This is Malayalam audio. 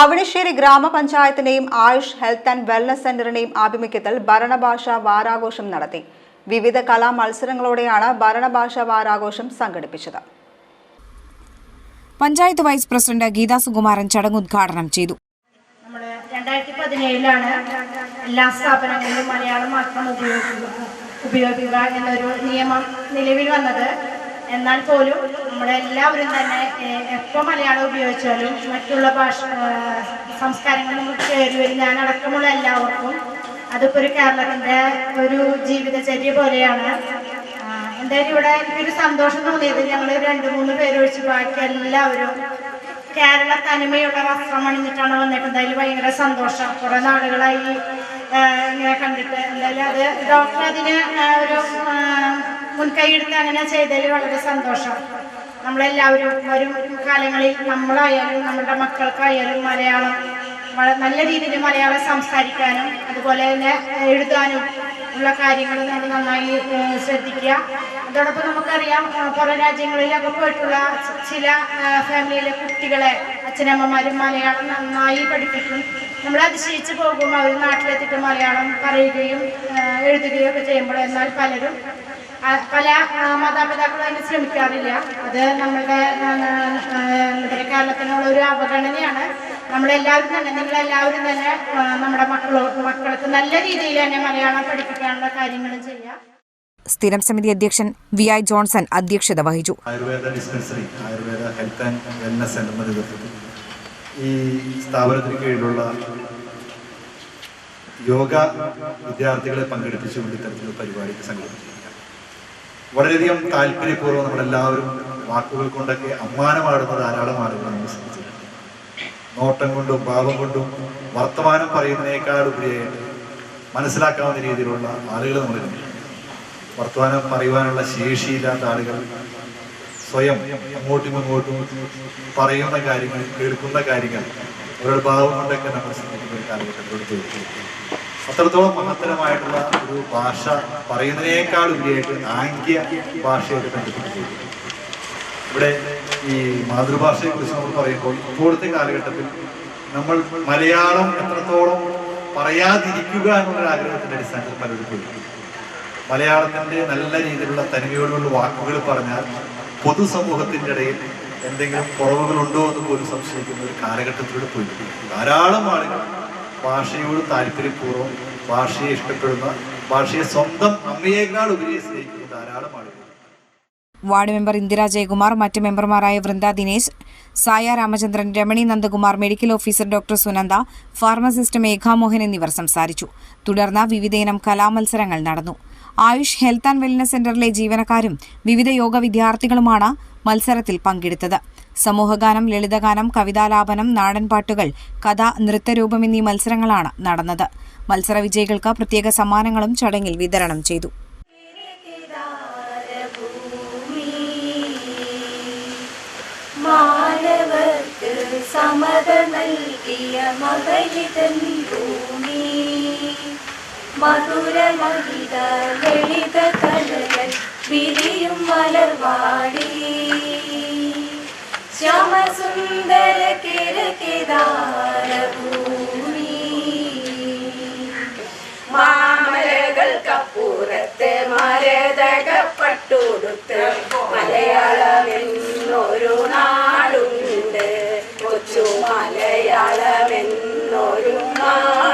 അവണിശ്ശേരി ഗ്രാമപഞ്ചായത്തിന്റെയും ആയുഷ് ഹെൽത്ത് ആൻഡ് വെൽനസ് സെന്ററിന്റെയും ആഭിമുഖ്യത്തിൽ ഭരണഭാഷാ വാരാഘോഷം നടത്തി. വിവിധ കലാ മത്സരങ്ങളോടെയാണ് ഭരണഭാഷാ വാരാഘോഷം സംഘടിപ്പിച്ചത്. പഞ്ചായത്ത് വൈസ് പ്രസിഡന്റ് ഗീതാ സുകുമാരൻ ചടങ്ങ് ഉദ്ഘാടനം ചെയ്തു. 2017 എല്ലാ സ്ഥാപനങ്ങളിലും മലയാളം മാത്രം ഉപയോഗിക്കുക എന്നൊരു നിയമം നിലവിൽ വന്നത്. എന്നാൽ പോലും നമ്മളെല്ലാവരും തന്നെ എപ്പോൾ മലയാളം ഉപയോഗിച്ചാലും മറ്റുള്ള സംസ്കാരങ്ങൾ നമുക്ക് കയറി വരും. ഞാനടക്കമുള്ള എല്ലാവർക്കും അതിപ്പോൾ ഒരു കേരളത്തിൻ്റെ ഒരു ജീവിതചര്യ പോലെയാണ്. എന്തായാലും ഇവിടെ എനിക്കൊരു സന്തോഷം തോന്നിയത് ഞങ്ങൾ 2-3 പേരൊഴിച്ച് ബാക്കി എല്ലാവരും കേരള തനിമയുള്ള വസ്ത്രം അണിഞ്ഞിട്ടാണ് വന്നിട്ടുണ്ട്. അതിൽ ഭയങ്കര സന്തോഷം. കുറേ നാളുകളായി ഇങ്ങനെ കണ്ടിട്ട് എന്തായാലും അത് ഡോക്ടർ അതിന് ഒരു മുൻകൈ എടുത്ത് അങ്ങനെ ചെയ്തതിൽ വളരെ സന്തോഷം. നമ്മളെല്ലാവരും വരും കാലങ്ങളിൽ നമ്മളായാലും നമ്മുടെ മക്കൾക്കായാലും മലയാളം നല്ല രീതിയിൽ മലയാളം സംസാരിക്കാനും അതുപോലെ തന്നെ എഴുതാനും ഉള്ള കാര്യങ്ങൾ നമ്മൾ നന്നായി ശ്രദ്ധിക്കുക. അതോടൊപ്പം നമുക്കറിയാം പുറം രാജ്യങ്ങളിലൊക്കെ പോയിട്ടുള്ള ചില ഫാമിലിയിലെ കുട്ടികളെ അച്ഛനമ്മമാരും മലയാളം നന്നായി പഠിപ്പിക്കും. നമ്മൾ അതിശയിച്ച് പോകും അവർ നാട്ടിലെത്തിയിട്ട് മലയാളം പറയുകയും എഴുതുകയും ഒക്കെ ചെയ്യുമ്പോൾ. എന്നാൽ പല മാതാപിതാക്കളും അതിന് ശ്രമിക്കാറില്ല. അത് നമ്മുടെ കേരളത്തിനുള്ള ഒരു അവഗണനയാണ്. നമ്മളെല്ലാവരും തന്നെ നിങ്ങളെല്ലാവരും തന്നെ നമ്മുടെ മക്കൾക്ക് നല്ല രീതിയിൽ തന്നെ മലയാളം പഠിപ്പിക്കാനുള്ള കാര്യങ്ങൾ ചെയ്യാം. സ്ഥിരം സമിതി അധ്യക്ഷൻ VI ജോൺസൺ അധ്യക്ഷത വഹിച്ചു. Ayurveda dispensary, Ayurveda health and wellness സെന്ററിന്റെ നേതൃത്വത്തിൽ ഈ സ്ഥാപനത്തിന് കീഴിലുള്ള യോഗ വിദ്യാർത്ഥികളെ പങ്കെടുപ്പിച്ചുകൊണ്ട് ഇത്തരത്തിലുള്ള പരിപാടിക്ക് സംഘടിപ്പിച്ചിരിക്കുകയാണ്. വളരെയധികം താല്പര്യപൂർവ്വം നമ്മളെല്ലാവരും വാക്കുകൾ കൊണ്ടൊക്കെ അമ്മാനമാടുന്ന ധാരാളം ആളുകൾ നമ്മൾ ശ്രദ്ധിച്ചിട്ടുണ്ട്. നോട്ടം കൊണ്ടും ഭാവം കൊണ്ടും വർത്തമാനം പറയുന്നതിനേക്കാൾ ഉപരിയായിട്ട് മനസ്സിലാക്കാവുന്ന രീതിയിലുള്ള ആളുകൾ നമ്മൾ കണ്ടിട്ടുണ്ട്. വർത്തമാനം പറയുവാനുള്ള ശേഷിയില്ലാത്ത ആളുകൾ സ്വയം അങ്ങോട്ടും ഇങ്ങോട്ടും പറയുന്ന കാര്യങ്ങൾ, കേൾക്കുന്ന കാര്യങ്ങൾ അവരുടെ ഭാവം കൊണ്ടൊക്കെ നമ്മൾ ശ്രദ്ധിക്കുന്ന ഒരു കാലഘട്ടത്തോട് ചോദിച്ചു. അത്രത്തോളം മഹത്തരമായിട്ടുള്ള ഒരു ഭാഷ പറയുന്നതിനേക്കാൾ ഉപരിയായിട്ട് ആംഗ്യ ഭാഷയൊക്കെ കണ്ടുപിടിച്ചിട്ടുണ്ട്. ഇവിടെ ഈ മാതൃഭാഷയെക്കുറിച്ച് നമ്മൾ പറയുമ്പോൾ ഇപ്പോഴത്തെ കാലഘട്ടത്തിൽ നമ്മൾ മലയാളം എത്രത്തോളം പറയാതിരിക്കുക എന്നുള്ള ആഗ്രഹത്തിൻ്റെ അടിസ്ഥാനത്തിൽ പലരും പോയി മലയാളത്തിൻ്റെ നല്ല രീതിയിലുള്ള തനിമയോടുള്ള വാക്കുകൾ പറഞ്ഞാൽ പൊതുസമൂഹത്തിൻ്റെ ഇടയിൽ എന്തെങ്കിലും കുറവുകളുണ്ടോ എന്ന് പോലും സംശയിക്കുന്ന ഒരു കാലഘട്ടത്തിലൂടെ പോയിട്ടുണ്ട്. ധാരാളം ആളുകൾ ഭാഷയോട് താല്പര്യപൂർവ്വം ഭാഷയെ ഇഷ്ടപ്പെടുന്ന, ഭാഷയെ സ്വന്തം അമ്മയേക്കാൾ ഉപരി സ്നേഹിക്കുന്ന ധാരാളം ആളുകൾ. വാർഡ് മെമ്പർ ഇന്ദിര ജയകുമാർ, മറ്റ് മെമ്പർമാരായ Vrinda Dinesh, Saya Ramachandran, Ramani Nandakumar, medical officer doctor Sunanda, pharmacist മേഘാമോഹൻ എന്നിവർ സംസാരിച്ചു. തുടർന്ന് വിവിധയിനം കലാമത്സരങ്ങൾ നടന്നു. ആയുഷ് ഹെൽത്ത് ആൻഡ് വെൽനസ് സെന്ററിലെ ജീവനക്കാരും വിവിധ യോഗ വിദ്യാർത്ഥികളുമാണ് മത്സരത്തിൽ പങ്കെടുത്തത്. സമൂഹഗാനം, ലളിതഗാനം, കവിതാലാപനം, നാടൻപാട്ടുകൾ, കഥ, നൃത്തരൂപം എന്നീ മത്സരങ്ങളാണ് നടന്നത്. മത്സര വിജയികൾക്ക് പ്രത്യേക സമ്മാനങ്ങളും ചടങ്ങിൽ വിതരണം ചെയ്തു. മാനവർക്ക് സമത നൽകിയ മകളിതൻ ഭൂമി, മധുരമഹിത ലളിത കലകൾ വിരിയും മലർവാടി, ശ്യാമസുന്ദര കേരകേദാര ഭൂമി, മാമലകൾക്കപ്പുറത്ത് മരതകപ്പട്ടുടുത്ത് മലയാളമെന്നൊരു നാടുണ്ട്, കൊച്ചു മലയാളമെന്നൊരു നാട്.